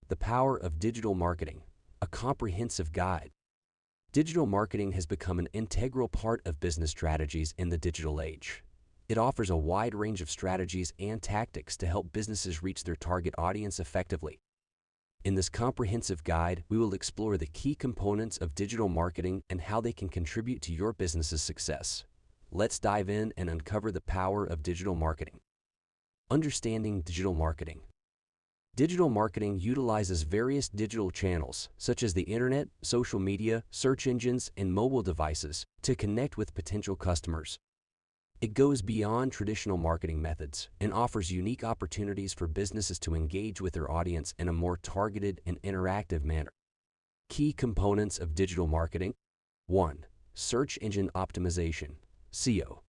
The Power of Digital Marketing, a comprehensive guide. Digital marketing has become an integral part of business strategies in the digital age. It offers a wide range of strategies and tactics to help businesses reach their target audience effectively. In this comprehensive guide, we will explore the key components of digital marketing and how they can contribute to your business's success. Let's dive in and uncover the power of digital marketing. Understanding digital marketing. Digital marketing utilizes various digital channels, such as the internet, social media, search engines, and mobile devices, to connect with potential customers. It goes beyond traditional marketing methods and offers unique opportunities for businesses to engage with their audience in a more targeted and interactive manner. Key components of digital marketing. 1. Search engine optimization, SEO.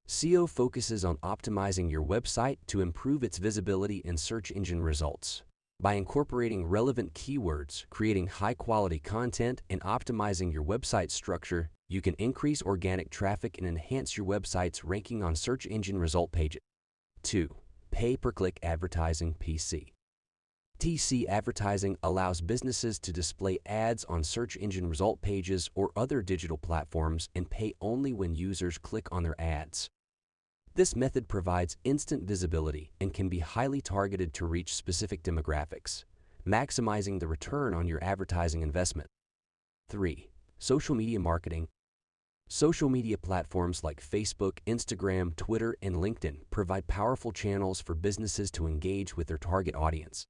SEO focuses on optimizing your website to improve its visibility in search engine results. By incorporating relevant keywords, creating high-quality content, and optimizing your website structure, you can increase organic traffic and enhance your website's ranking on search engine result pages. 2. Pay-per-click advertising, PC. TC advertising allows businesses to display ads on search engine result pages or other digital platforms and pay only when users click on their ads. This method provides instant visibility and can be highly targeted to reach specific demographics, maximizing the return on your advertising investment. 3. Social media marketing. Social media platforms like Facebook, Instagram, Twitter, and LinkedIn provide powerful channels for businesses to engage with their target audience.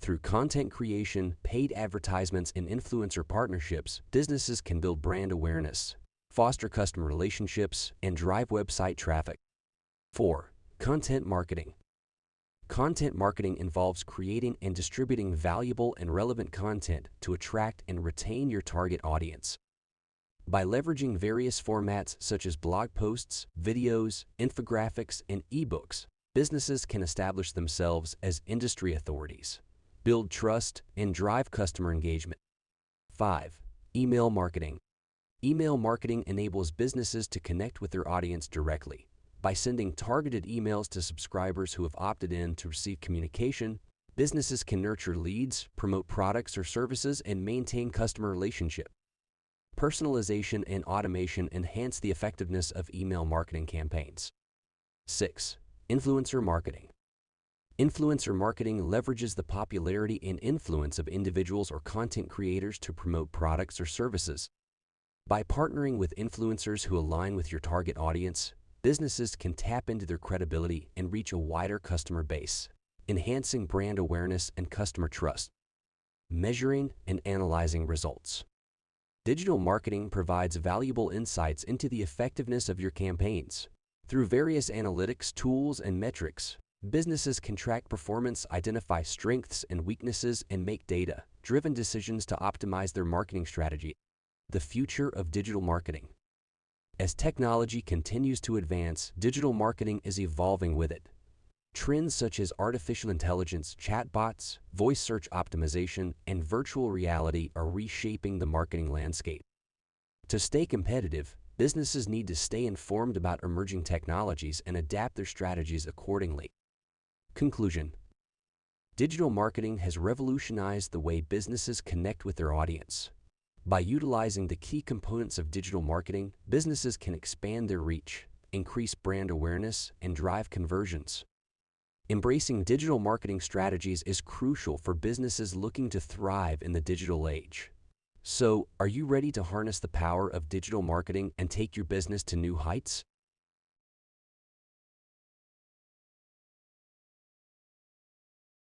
Through content creation, paid advertisements, and influencer partnerships, businesses can build brand awareness, foster customer relationships, and drive website traffic. 4. Content marketing. Content marketing involves creating and distributing valuable and relevant content to attract and retain your target audience. By leveraging various formats such as blog posts, videos, infographics, and ebooks, businesses can establish themselves as industry authorities, build trust, and drive customer engagement. 5. Email marketing. Email marketing enables businesses to connect with their audience directly. By sending targeted emails to subscribers who have opted in to receive communication, businesses can nurture leads, promote products or services, and maintain customer relationships. Personalization and automation enhance the effectiveness of email marketing campaigns. 6. Influencer marketing. Influencer marketing leverages the popularity and influence of individuals or content creators to promote products or services. By partnering with influencers who align with your target audience, businesses can tap into their credibility and reach a wider customer base, enhancing brand awareness and customer trust. Measuring and analyzing results. Digital marketing provides valuable insights into the effectiveness of your campaigns. Through various analytics tools and metrics, businesses can track performance, identify strengths and weaknesses, and make data-driven decisions to optimize their marketing strategy. The future of digital marketing. As technology continues to advance, digital marketing is evolving with it. Trends such as artificial intelligence, chatbots, voice search optimization, and virtual reality are reshaping the marketing landscape. To stay competitive, businesses need to stay informed about emerging technologies and adapt their strategies accordingly. Conclusion. Digital marketing has revolutionized the way businesses connect with their audience. By utilizing the key components of digital marketing, businesses can expand their reach, increase brand awareness, and drive conversions. Embracing digital marketing strategies is crucial for businesses looking to thrive in the digital age. So, are you ready to harness the power of digital marketing and take your business to new heights?